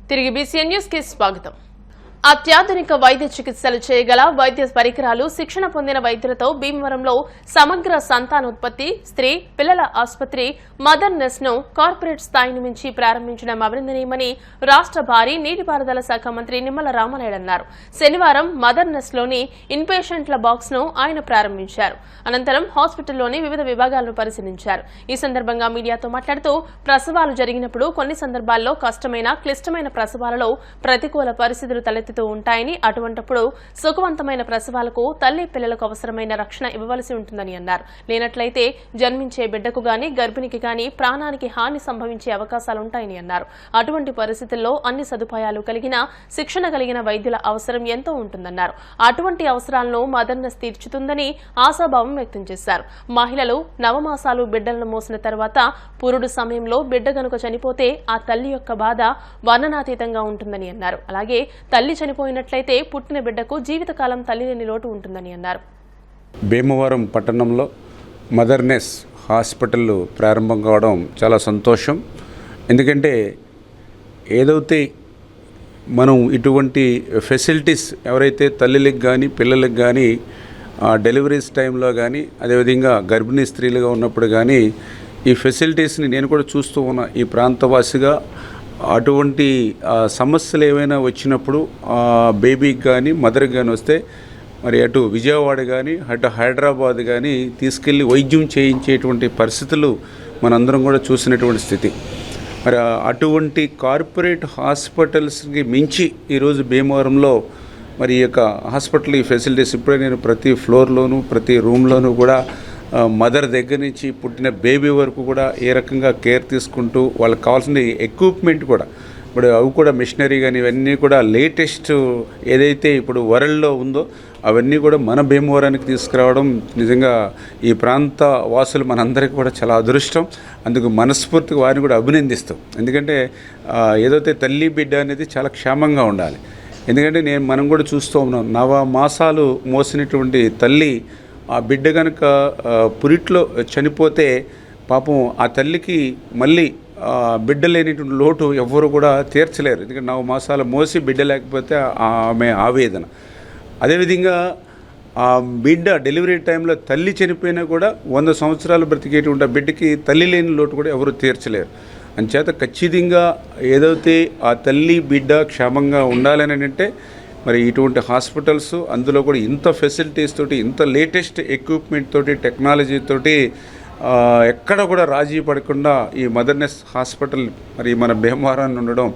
తిరిగి BCN news కి స్వాగతం. అత్యాధునిక వైద్య చికిత్సలు చేయగల వైద్య పరికరాలు, శిక్షణ పొందిన వైద్యులతో భీమవరంలో సమగ్ర సంతానోత్పత్తి, స్త్రీ పిల్లల ఆసుపత్రి మదర్ నెస్ ను కార్పొరేట్ స్థాయిని మించి ప్రారంభించడం అభినందనీయమని రాష్ట్ర భారీ నీటిపారుదల శాఖ మంత్రి నిమ్మల రామానాయుడు అన్నారు. శనివారం మదర్ నెస్ లోని ఇన్పేషెంట్ల బాక్స్ ను ఆయన ప్రారంభించారు. అనంతరం హాస్పిటల్లోని వివిధ విభాగాలను పరిశీలించారు. ఈ సందర్భంగా మీడియాతో మాట్లాడుతూ ప్రసవాలు జరిగినప్పుడు కొన్ని సందర్భాల్లో కష్టమైన, క్లిష్టమైన ప్రసవాలలో ప్రతికూల పరిస్థితులు తలెత్తుతూ ఉంటాయని, అటువంటప్పుడు సుఖవంతమైన ప్రసవాలకు తల్లి పిల్లలకు అవసరమైన రక్షణ ఇవ్వవలసి ఉంటుందని అన్నారు. లేనట్లయితే జన్మించే బిడ్డకు గాని, గర్భిణికి గాని ప్రాణానికి హాని సంభవించే అవకాశాలుంటాయని అన్నారు. అటువంటి పరిస్థితుల్లో అన్ని సదుపాయాలు కలిగిన, శిక్షణ కలిగిన వైద్యుల అవసరం ఎంతో ఉంటుందన్నారు. అటువంటి అవసరాలను మదర్నెస్ తీర్చుతుందని ఆశాభావం వ్యక్తం చేశారు. మహిళలు నవమాసాలు బిడ్డలను మోసిన తర్వాత పురుడు సమయంలో బిడ్డ గనుక చనిపోతే ఆ తల్లి యొక్క బాధ వర్ణనాతీతంగా ఉంటుందని అన్నారు. అలాగే తల్లి చనిపోయినట్లయితే పుట్టిన బిడ్డకు జీవితకాలం తల్లి లేని లోటు ఉంటుందని అన్నారు. భీమవరం పట్టణంలో మదర్నెస్ హాస్పిటల్ ప్రారంభం కావడం చాలా సంతోషం. ఎందుకంటే ఏదైతే మనం ఇటువంటి ఫెసిలిటీస్ ఎవరైతే తల్లిలకు కానీ పిల్లలకు కానీ డెలివరీస్ టైంలో కానీ, అదేవిధంగా గర్భిణీ స్త్రీలుగా ఉన్నప్పుడు కానీ ఈ ఫెసిలిటీస్ని నేను కూడా చూస్తూ ఉన్నా. ఈ ప్రాంతవాసిగా అటువంటి సమస్యలు ఏమైనా వచ్చినప్పుడు బేబీకి కానీ మదర్కి కానీ వస్తే మరి అటు విజయవాడ కానీ అటు హైదరాబాద్ కానీ తీసుకెళ్ళి వైద్యం చేయించేటువంటి పరిస్థితులు మనందరం కూడా చూసినటువంటి స్థితి. మరి అటువంటి కార్పొరేట్ హాస్పిటల్స్కి మించి ఈరోజు భీమవరంలో మరి ఈ యొక్క హాస్పిటల్ ఈ ఫెసిలిటీస్ ఇప్పుడే నేను ప్రతి ఫ్లోర్లోనూ ప్రతి రూమ్లోనూ కూడా మదర్ దగ్గర నుంచి పుట్టిన బేబీ వరకు కూడా ఏ రకంగా కేర్ తీసుకుంటూ వాళ్ళకి కావాల్సిన ఎక్విప్మెంట్ కూడా ఇప్పుడు అవి కూడా మిషనరీ కానీ ఇవన్నీ కూడా లేటెస్ట్ ఏదైతే ఇప్పుడు వరల్డ్లో ఉందో అవన్నీ కూడా మన భీమవరానికి తీసుకురావడం నిజంగా ఈ ప్రాంత వాసులు మనందరికీ కూడా చాలా అదృష్టం. అందుకు మనస్ఫూర్తిగా వారిని కూడా అభినందిస్తాం. ఎందుకంటే ఏదైతే తల్లి బిడ్డ అనేది చాలా క్షేమంగా ఉండాలి. ఎందుకంటే మనం కూడా చూస్తూ ఉన్నాం, 9 మాసాలు మోసినటువంటి తల్లి ఆ బిడ్డ కనుక పురిట్లో చనిపోతే పాపం ఆ తల్లికి మళ్ళీ బిడ్డ లేనిటువంటి లోటు ఎవ్వరు కూడా తీర్చలేరు. ఎందుకంటే 9 మాసాలు మోసి బిడ్డ లేకపోతే ఆమె ఆవేదన. అదేవిధంగా ఆ బిడ్డ డెలివరీ టైంలో తల్లి చనిపోయినా కూడా 100 సంవత్సరాలు బ్రతికేటువంటి బిడ్డకి తల్లి లేని లోటు కూడా ఎవరు తీర్చలేరు. అంచేత ఖచ్చితంగా ఏదైతే ఆ తల్లి బిడ్డ క్షేమంగా ఉండాలని అంటే మరి ఇటువంటి హాస్పిటల్స్, అందులో కూడా ఇంత ఫెసిలిటీస్ తోటి, ఇంత లేటెస్ట్ ఎక్విప్మెంట్ తోటి, టెక్నాలజీ తోటి ఎక్కడ కూడా రాజీ పడకుండా ఈ మదర్నెస్ హాస్పిటల్ మరి మన భీమవరాన్ని ఉండడం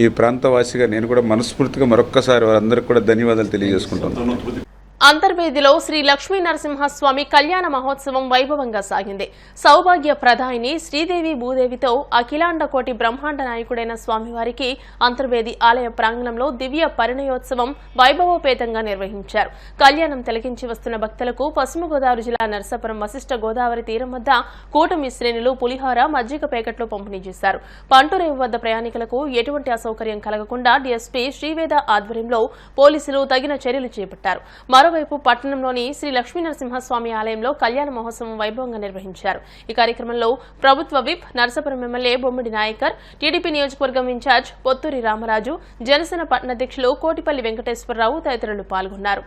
ఈ ప్రాంతవాసిగా నేను కూడా మనస్ఫూర్తిగా మరొక్కసారి వారందరికీ కూడా ధన్యవాదాలు తెలియజేసుకుంటాను. అంతర్వేదిలో శ్రీ లక్ష్మీ నరసింహస్వామి కళ్యాణ మహోత్సవం వైభవంగా సాగింది. సౌభాగ్య ప్రదాయిని శ్రీదేవి భూదేవితో అఖిలాండ కోటి బ్రహ్మాండ నాయకుడైన స్వామివారికి అంతర్వేది ఆలయ ప్రాంగణంలో దివ్య పరిణయోత్సవం వైభవోపేతంగా నిర్వహించారు. కళ్యాణం తిలకించి వస్తున్న భక్తులకు పశ్చిమ గోదావరి జిల్లా నరసాపురం వశిష్ఠ గోదావరి తీరం వద్ద కూటమి శ్రేణులు పులిహోర, మజ్జిగ ప్యాకెట్లు పంపిణీ చేశారు. పంటురేవు వద్ద ప్రయాణికులకు ఎటువంటి అసౌకర్యం కలగకుండా డీఎస్పీ శ్రీవేద ఆధ్వర్యంలో పోలీసులు తగిన చర్యలు చేపట్టారు. మరోవైపు పట్టణంలోని శ్రీ లక్ష్మీ నరసింహస్వామి ఆలయంలో కళ్యాణ మహోత్సవం వైభవంగా నిర్వహించారు. ఈ కార్యక్రమంలో ప్రభుత్వ విప్, నరసాపురం ఎమ్మెల్యే బొమ్మిడి నాయకర్, టీడీపీ నియోజకవర్గం ఇన్ఛార్జ్ పొత్తూరి రామరాజు, జనసేన పట్టణ అధ్యక్షులు కోటిపల్లి వెంకటేశ్వరరావు తదితరులు పాల్గొన్నారు.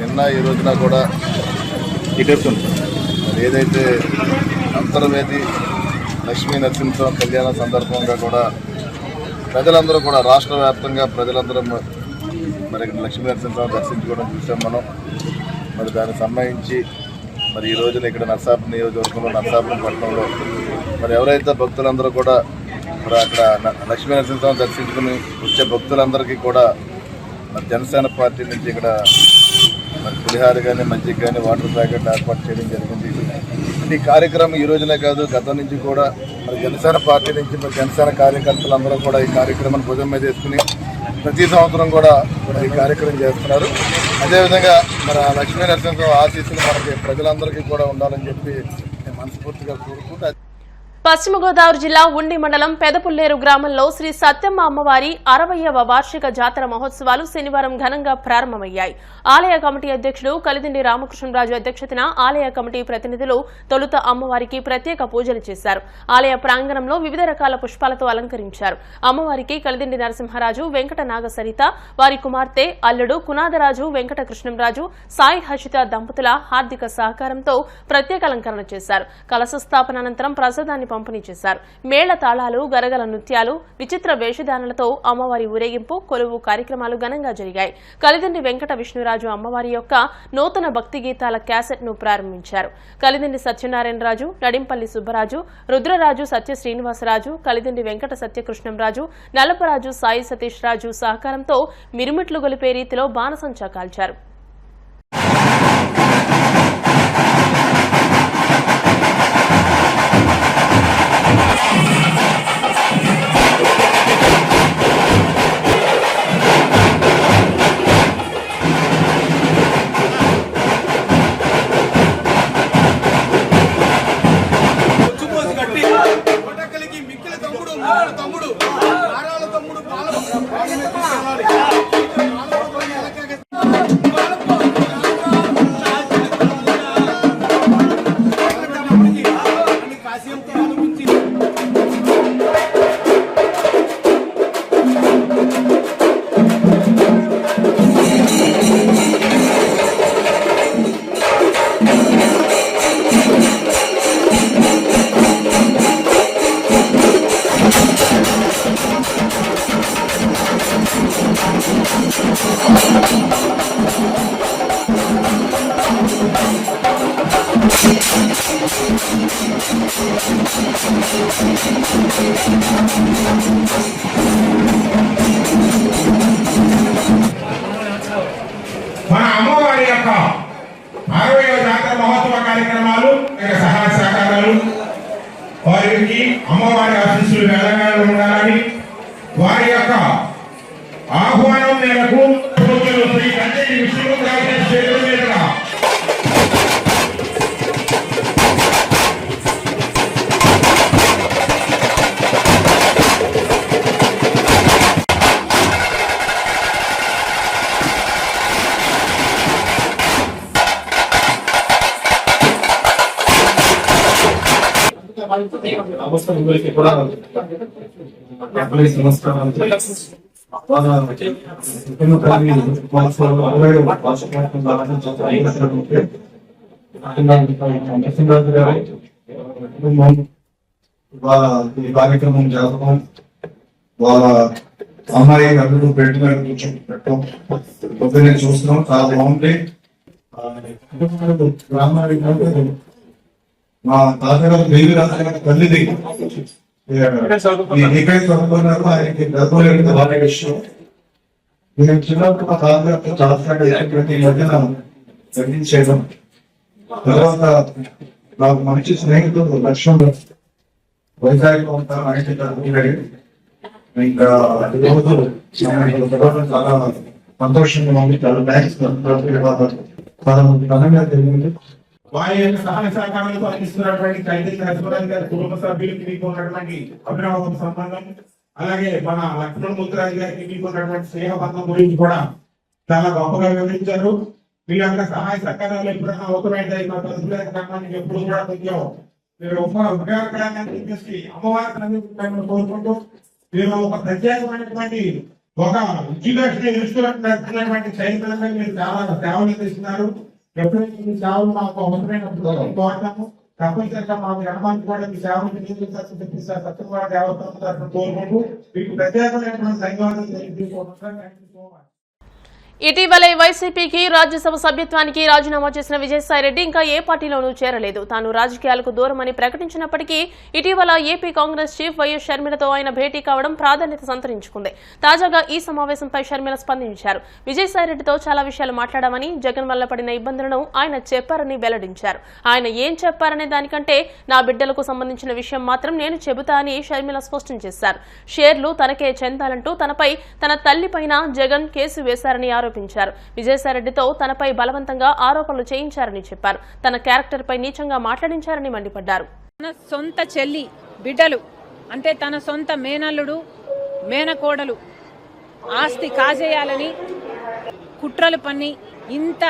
నిన్న ఈ రోజున కూడా ఏదైతే అంతర్వేది లక్ష్మీ నరసింహ కళ్యాణ సందర్భంగా కూడా ప్రజలందరూ కూడా రాష్ట్ర వ్యాప్తంగా ప్రజలందరూ మరి లక్ష్మీ నరసింహస్వామి దర్శించుకోవడం చూసాం మనం. మరి దానికి సంబంధించి మరి ఈ రోజున ఇక్కడ నరసాపురం నియోజకవర్గంలో, నరసాపురం పట్టణంలో మరి ఎవరైతే భక్తులందరూ కూడా మరి అక్కడ లక్ష్మీ నరసింహస్వామి దర్శించుకుని వచ్చే భక్తులందరికీ కూడా మరి జనసేన పార్టీ నుంచి ఇక్కడ మరి పులిహార కానీ, మజ్జిగ కానీ, వాటర్ ప్యాకెట్ ఏర్పాటు చేయడం జరిగింది. అంటే ఈ కార్యక్రమం ఈ రోజునే కాదు, గతం నుంచి కూడా మరి జనసేన పార్టీ నుంచి మరి జనసేన కార్యకర్తలందరూ కూడా ఈ కార్యక్రమాన్ని భుజం మీద వేసుకుని ప్రతి సంవత్సరం కూడా ఈ కార్యక్రమం చేస్తున్నారు. అదేవిధంగా మరి ఆ లక్ష్మీ నరసింహ ఆశీస్సులు మనకి ప్రజలందరికీ కూడా ఉండాలని చెప్పి నేను మనస్ఫూర్తిగా కోరుకుంటూ పశ్చిమ గోదావరి జిల్లా ఉండి మండలం పెదపుల్లేరు గ్రామంలో శ్రీ సత్యమ్మ అమ్మవారి 60వ వార్షిక జాతర మహోత్సవాలు శనివారం ఘనంగా ప్రారంభమయ్యాయి. ఆలయ కమిటీ అధ్యక్షుడు కలిదిండి రామకృష్ణరాజు అధ్యక్షతన ఆలయ కమిటీ ప్రతినిధులు తొలుత అమ్మవారికి ప్రత్యేక పూజలు చేశారు. ఆలయ ప్రాంగణంలో వివిధ రకాల పుష్పాలతో అలంకరించారు. అమ్మవారికి కలిదిండి నరసింహరాజు, వెంకట నాగసరిత, వారి కుమార్తె అల్లుడు కునాదరాజు, వెంకట కృష్ణంరాజు, సాయి హర్షిత దంపతుల హార్దిక సహకారంతో ప్రత్యేక అలంకరణ చేశారు. కలశ స్థాపన అనంతరం ప్రసాదాన్ని పంపిణీ చేశారు. మేళ తాళాలు, గరగల నృత్యాలు, విచిత్ర వేషధారణలతో అమ్మవారి ఊరేగింపు, కొలువు కార్యక్రమాలు ఘనంగా జరిగాయి. కలిదిండి వెంకట విష్ణురాజు అమ్మవారి యొక్క నూతన భక్తి గీతాల క్యాసెట్ ను ప్రారంభించారు. కలిదిండి సత్యనారాయణరాజు, నడింపల్లి సుబ్బరాజు, రుద్రరాజు, సత్య శ్రీనివాసరాజు, కలిదిండి వెంకట సత్యకృష్ణంరాజు, నల్లపరాజు, సాయి సతీష్ రాజు సహకారంతో మిరుమిట్లు గొలిపే రీతిలో బాణసంచా కాల్చారు. మన అమ్మవారి యొక్క 60వ జాతర మహోత్సవ కార్యక్రమాలు సహాయ సహకారాలు వారికి అమ్మవారి ఆశీస్సులు వెళ్ళగానే ఉండాలని వారి యొక్క ఆహ్వానం మేరకు పూజలు శ్రీ కంచెటి విష్ణురాజు చేతుల మీదుగా అవసరానికి కూడా నమస్కారం ఈ కార్యక్రమం జరగడం వాళ్ళ అమ్మాయి అల్లుడు పెట్టిన పెట్టడం పొద్దున్నే చూస్తున్నాం. చాలా బాగుంది. గ్రామానికి మా తాతగారు దేవి రాజు తల్లిది ఎక్కడ చదువుకున్నారు. ఆయనకి గర్భంలో వాళ్ళ విషయం నేను చిన్నప్పుడు మా తాతగారితో చాలా ప్రతి మధ్యన జరిగించేయడం. తర్వాత నాకు మంచి స్నేహితుడు లక్ష్మణ్ వైజాగ్లో ఉంటారు. ఆయన ఇంకా చాలా సంతోషంగా ఉంది. చాలా థ్యాంక్స్. చాలా ఘనంగా జరిగింది. వారి యొక్క సహాయ సహకారాలతో అందిస్తున్నటువంటి చైతన్య నరసింహరాజు గారి కుటుంబ సభ్యులకి మీకు ఉన్నటువంటి అభినవ సంబంధం, అలాగే మన లక్ష్మణ్ ముద్రాజు గారికి మీకు ఉన్నటువంటి స్నేహబంధం గురించి కూడా చాలా గొప్పగా వివరించారు. మీ యొక్క సహాయ సహకారాలు ఎప్పుడైనా అవసరమైతే మా తరఫున ఎప్పుడు కూడా కొంచెం మీరు ఉపయోగకరంగా చూపించి అమ్మవారి కోరుకుంటూ మీరు ఒక ప్రత్యేకమైనటువంటి ఒక ఉద్యోగస్తులు ఎదుర్కొన్నటువంటి చైతన్యంగా మీరు చాలా సేవలు అందిస్తున్నారు. ఎప్పుడైతే మీ సేవలు మాకు అవసరమైనప్పుడు కోరుతాము. తప్పనిసరిగా మాకు గ్రామానికి కూడా మీ సేవలు తెప్పిస్తారు. సత్యం కూడా దేవతను కోరుకుంటూ మీకు ప్రత్యేకమైనటువంటి ధన్యవాదాలు తెలియజేసుకోవడం. ఇటీవలే వైసీపీకి రాజ్యసభ సభ్యత్వానికి రాజీనామా చేసిన విజయసాయిరెడ్డి ఇంకా ఏ పార్టీలోనూ చేరలేదు. తాను రాజకీయాలకు దూరమని ప్రకటించినప్పటికీ ఇటీవల ఏపీ కాంగ్రెస్ చీఫ్ వైఎస్ షర్మిలతో ఆయన భేటీ కావడం ప్రాధాన్యత సంతరించుకుంది. తాజాగా ఈ సమావేశంపై షర్మిల స్పందించారు. విజయసాయిరెడ్డితో చాలా విషయాలు మాట్లాడామని, జగన్ వల్ల పడిన ఇబ్బందులను ఆయన చెప్పారని వెల్లడించారు. ఆయన ఏం చెప్పారనే దానికంటే నా బిడ్డలకు సంబంధించిన విషయం మాత్రం నేను చెబుతా అని షర్మిల స్పష్టం చేశారు. షేర్లు తనకే చెందాలంటూ తనపై తన తల్లిపైన జగన్ కేసు వేశారని ఆరోపించారు. విజయసాయిరెడ్డితో తనపై బలవంతంగా ఆరోపణలు చేయించారని చెప్పారు. తన క్యారెక్టర్ పై నీచంగా మాట్లాడించారని మండిపడ్డారు. తన సొంత చెల్లి బిడ్డలు అంటే తన సొంత మేనల్లుడు మేనకోడలు ఆస్తి కాజేయాలని కుట్రలు పన్ని ఇంత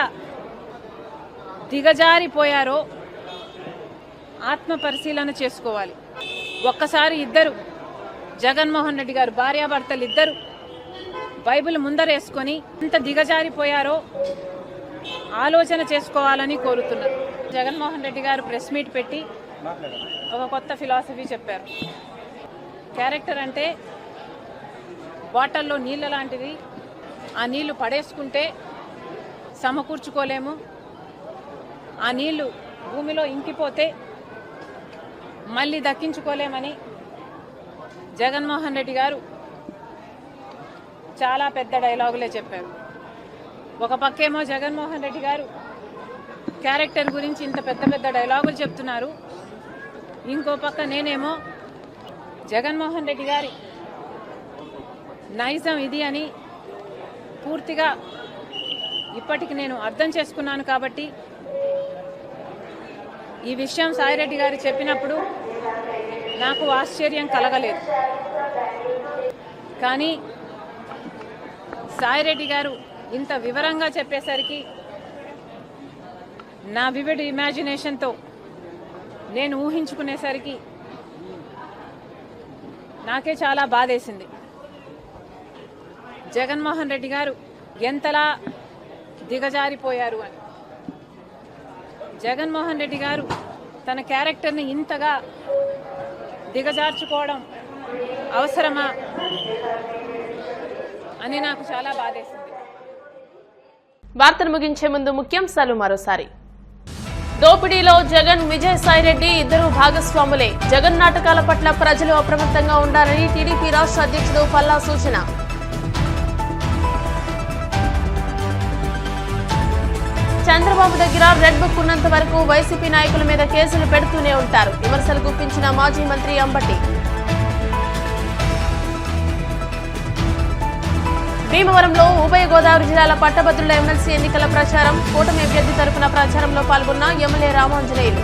దిగజారిపోయారో ఆత్మ పరిశీలన చేసుకోవాలి. ఒక్కసారి ఇద్దరు జగన్మోహన్ రెడ్డి గారు భార్యాభర్తలు ఇద్దరు బైబిల్ ముందరేసుకొని ఇంత దిగజారిపోయారో ఆలోచన చేసుకోవాలని కోరుతున్నారు. జగన్మోహన్ రెడ్డి గారు ప్రెస్ మీట్ పెట్టి ఒక కొత్త ఫిలాసఫీ చెప్పారు. క్యారెక్టర్ అంటే బాటిల్లో నీళ్ళ లాంటిది. ఆ నీళ్లు పడేసుకుంటే సమకూర్చుకోలేము. ఆ నీళ్లు భూమిలో ఇంకిపోతే మళ్ళీ దక్కించుకోలేమని జగన్మోహన్ రెడ్డి గారు చాలా పెద్ద డైలాగులే చెప్పారు. ఒక పక్కేమో జగన్మోహన్ రెడ్డి గారు క్యారెక్టర్ గురించి ఇంత పెద్ద పెద్ద డైలాగులు చెప్తున్నారు. ఇంకో పక్క నేనేమో జగన్మోహన్ రెడ్డి గారి నైజం ఇది అని పూర్తిగా ఇప్పటికి నేను అర్థం చేసుకున్నాను. కాబట్టి ఈ విషయం సాయిరెడ్డి గారు చెప్పినప్పుడు నాకు ఆశ్చర్యం కలగలేదు. కానీ సాయిరెడ్డి గారు ఇంత వివరంగా చెప్పేసరికి నా వివిడ్ ఇమాజినేషన్తో నేను ఊహించుకునేసరికి నాకే చాలా బాధేసింది. జగన్మోహన్ రెడ్డి గారు ఎంతలా దిగజారిపోయారు అని. జగన్మోహన్ రెడ్డి గారు తన క్యారెక్టర్ని ఇంతగా దిగజార్చుకోవడం అవసరమా అని నాకు చాలా బాధేసింది. వార్తను ముగించే ముందు ముఖ్యాంశాలు మరోసారి. దోపిడీలో జగన్, విజయసాయిరెడ్డి ఇద్దరు భాగస్వాములే. జగన్ నాటకాల పట్ల ప్రజలు అప్రమత్తంగా ఉండాలని టీడీపీ రాష్ట్ర అధ్యక్షుడు పల్లా సూచన. చంద్రబాబు దగ్గర రెడ్ బుక్ ఉన్నంత వరకు వైసీపీ నాయకుల మీద కేసులు పెడుతూనే ఉంటారు. విమర్శలు గుప్పించిన మాజీ మంత్రి అంబటి. భీమవరంలో ఉభయ గోదావరి జిల్లాల పట్టభద్రుల ఎమ్మెల్సీ ఎన్నికల ప్రచారం. కూటమి అభ్యర్థి తరపున ప్రచారంలో పాల్గొన్న ఎమ్మెల్యే రామాంజనేయులు.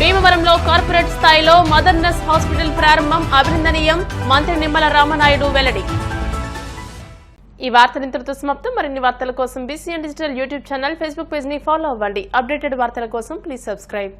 భీమవరంలో కార్పొరేట్ స్థాయిలో మదర్నెస్ హాస్పిటల్ ప్రారంభం అభినందనీయం. మంత్రి నిమ్మల రామనాయుడు వెల్లడి. ఈ వార్తలు ఇంతటితో సమాప్తం. మరిన్ని వార్తల కోసం BCN digital YouTube channel, Facebook page ని ఫాలో అవ్వండి. అప్డేటెడ్ వార్తల కోసం ప్లీజ్ సబ్స్క్రైబ్.